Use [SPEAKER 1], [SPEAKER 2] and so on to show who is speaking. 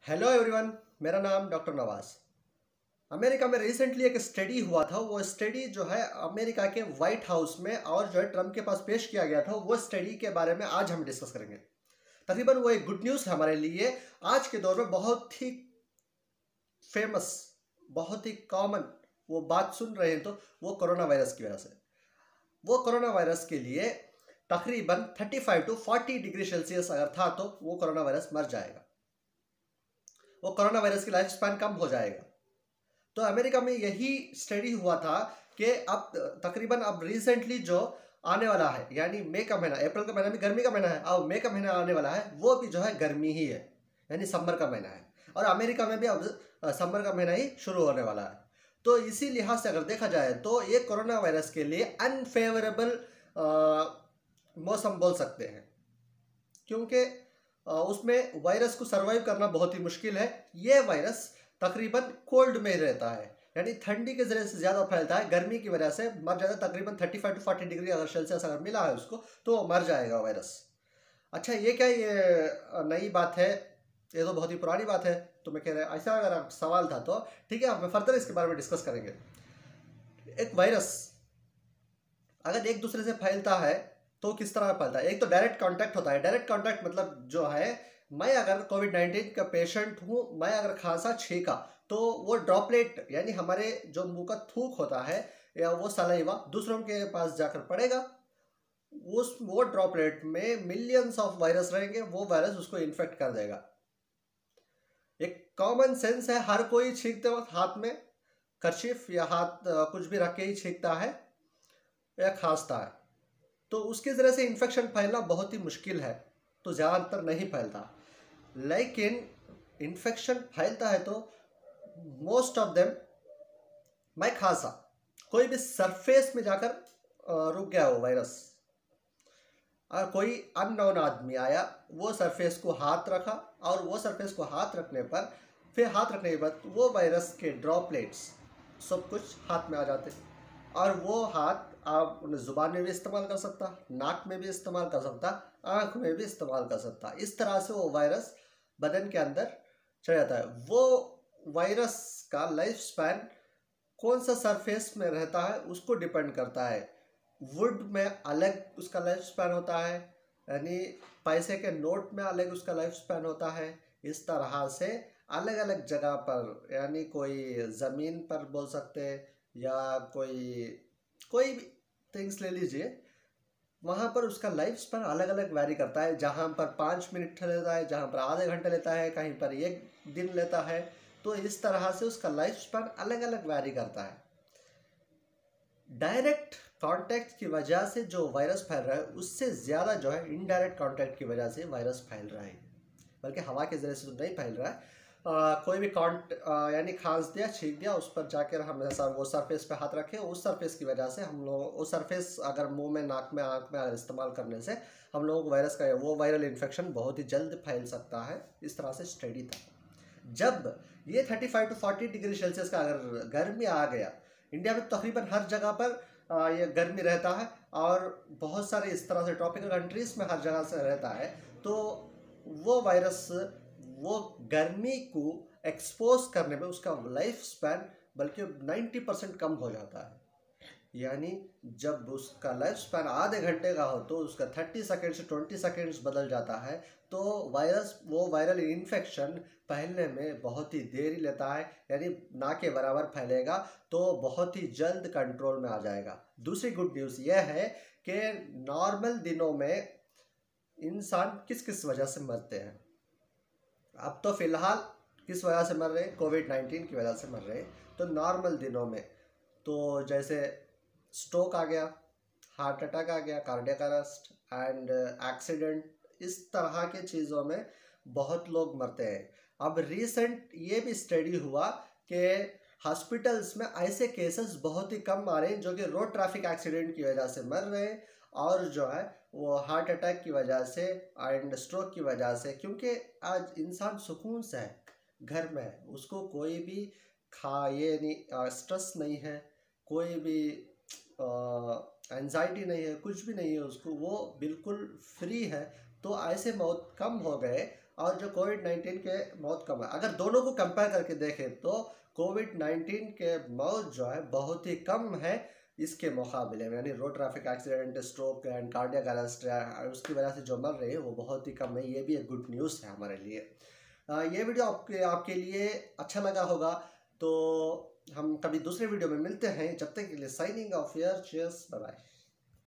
[SPEAKER 1] Hello everyone, मेरा नाम doctor Nawaz. America में रिसेंटली एक स्टडी हुआ था। वो स्टडी जो है अमेरिका के वाइट हाउस में और जो है ट्रम्प के पास पेश किया गया था। वो स्टडी के बारे में आज हम डिस्कस करेंगे। तकरीबन वो एक गुड न्यूज़ है हमारे लिए। आज के दौर में बहुत ही फेमस, बहुत ही कॉमन वो बात सुन रहे हैं तो वो कोरोना वायरस की वजह से। वो कोरोना वायरस के लिए तकरीबन 35 टू 40 डिग्री सेल्सियस अगर था तो वो कोरोना वायरस मर जाएगा। वो कोरोना वायरस की लाइफ स्पैन कम हो जाएगा। तो अमेरिका में यही स्टडी हुआ था कि अब तकरीबन अब रिसेंटली जो आने वाला है, यानी मई का महीना, अप्रैल का महीना भी गर्मी का महीना है, अब मई का महीना आने वाला है, वो भी जो है गर्मी ही है, यानी समर का महीना है। और अमेरिका में भी अब समर का महीना ही शुरू होने वाला है। तो इसी लिहाज से अगर देखा जाए तो ये कोरोना वायरस के लिए अनफेवरेबल मौसम बोल सकते हैं, क्योंकि उसमें वायरस को सर्वाइव करना बहुत ही मुश्किल है। ये वायरस तकरीबन कोल्ड में ही रहता है, यानी ठंडी के जरिए से ज़्यादा फैलता है। गर्मी की वजह से मर जाता है। तकरीबन 35 टू 40 डिग्री अगर सेल्सियस अगर मिला है उसको तो मर जाएगा वायरस। अच्छा, ये क्या ये नई बात है? ये तो बहुत ही पुरानी बात है। तो मैं कह रहा हूँ, ऐसा अगर सवाल था तो ठीक है, हम फर्दर इसके बारे में डिस्कस करेंगे। एक वायरस अगर एक दूसरे से फैलता है तो किस तरह फैलता है? एक तो डायरेक्ट कांटेक्ट होता है। डायरेक्ट कांटेक्ट मतलब जो है, मैं अगर कोविड-19 का पेशेंट हूँ, मैं अगर खांसा छींका तो वो ड्रॉपलेट यानी हमारे जो मुंह का थूक होता है या वो सलाइवा दूसरों के पास जाकर पड़ेगा। वो ड्रॉपलेट में मिलियंस ऑफ वायरस रहेंगे, वो वायरस उसको इन्फेक्ट कर देगा। एक कॉमन सेंस है, हर कोई छींकते वक्त हाथ में कर्चीफ या हाथ कुछ भी रख के ही छींकता है या खांसता है। तो उसके ज़रिए से इन्फेक्शन फैलना बहुत ही मुश्किल है, तो ज़्यादातर नहीं फैलता। लेकिन इन्फेक्शन फैलता है तो मोस्ट ऑफ देम मैं खांसा, कोई भी सरफेस में जाकर रुक गया वो वायरस। और कोई अननोन आदमी आया, वो सरफेस को हाथ रखा और वो सरफेस को हाथ रखने पर फिर हाथ रखने के बाद वो वायरस के ड्रॉपलेट्स सब कुछ हाथ में आ जाते। और वो हाथ आप उन्हें ज़ुबान में भी इस्तेमाल कर सकता, नाक में भी इस्तेमाल कर सकता, आँख में भी इस्तेमाल कर सकता। इस तरह से वो वायरस बदन के अंदर चला जाता है। वो वायरस का लाइफ स्पैन कौन सा सरफेस में रहता है उसको डिपेंड करता है। वुड में अलग उसका लाइफ स्पैन होता है, यानी पैसे के नोट में अलग उसका लाइफ स्पैन होता है। इस तरह से अलग अलग जगह पर, यानी कोई ज़मीन पर बोल सकते हैं या कोई कोई भी थिंग्स ले लीजिए, वहाँ पर उसका लाइफ स्पैन अलग अलग वैरी करता है। जहाँ पर 5 मिनट लेता है, जहाँ पर आधे घंटे लेता है, कहीं पर 1 दिन लेता है। तो इस तरह से उसका लाइफ स्पैन अलग अलग वैरी करता है। डायरेक्ट कांटेक्ट की वजह से जो वायरस फैल रहा है उससे ज़्यादा जो है इनडायरेक्ट कांटेक्ट की वजह से वायरस फैल रहा है। बल्कि हवा के ज़रिए से तो नहीं फैल रहा है। कोई भी यानी खांस दिया, छींक दिया, उस पर जाकर हम ऐसा वो सरफेस पे हाथ रखे, उस सरफेस की वजह से हम लोग उस सरफेस अगर मुंह में, नाक में, आँख में अगर इस्तेमाल करने से हम लोगों को वायरस का वो वायरल इन्फेक्शन बहुत ही जल्द फैल सकता है। इस तरह से स्टडी था। जब ये 35 टू 40 डिग्री सेल्सियस का अगर गर्मी आ गया, इंडिया में तकरीबन हर जगह पर ये गर्मी रहता है और बहुत सारे इस तरह से ट्रॉपिकल कंट्रीज़ में हर जगह से रहता है। तो वो वायरस वो गर्मी को एक्सपोज करने में उसका लाइफ स्पैन बल्कि 90% कम हो जाता है। यानी जब उसका लाइफ स्पैन आधे घंटे का हो तो उसका 30 सेकेंड से 20 सेकेंड्स बदल जाता है। तो वो वायरल इन्फेक्शन फैलने में बहुत ही देरी लेता है, यानी ना के बराबर फैलेगा, तो बहुत ही जल्द कंट्रोल में आ जाएगा। दूसरी गुड न्यूज़ यह है कि नॉर्मल दिनों में इंसान किस किस वजह से मरते हैं। अब तो फ़िलहाल किस वजह से मर रहे हैं? कोविड-19 की वजह से मर रहे हैं। तो नॉर्मल दिनों में तो जैसे स्ट्रोक आ गया, हार्ट अटैक आ गया, कार्डियक अरेस्ट एंड एक्सीडेंट, इस तरह के चीज़ों में बहुत लोग मरते हैं। अब रिसेंट ये भी स्टडी हुआ कि हॉस्पिटल्स में ऐसे केसेस बहुत ही कम आ रहे हैं जो कि रोड ट्रैफिक एक्सीडेंट की वजह से मर रहे हैं और जो है वो हार्ट अटैक की वजह से एंड स्ट्रोक की वजह से। क्योंकि आज इंसान सुकून से है, घर में है, उसको कोई भी ये नहीं, स्ट्रेस नहीं है, कोई भी एंजाइटी नहीं है, कुछ भी नहीं है उसको, वो बिल्कुल फ्री है। तो ऐसे मौत कम हो गए और जो कोविड-19 के मौत कम है, अगर दोनों को कंपेयर करके देखें तो कोविड-19 के मौत जो है बहुत ही कम है इसके मुकाबले में, यानी road traffic accident, stroke and cardiac arrest उसकी वजह से जो मर रहे हैं वो बहुत ही कम है। ये भी एक गुड न्यूज़ है हमारे लिए। ये वीडियो आपके लिए अच्छा लगा होगा, तो हम कभी दूसरे वीडियो में मिलते हैं। जब तक के लिए signing off, here, cheers, bye bye.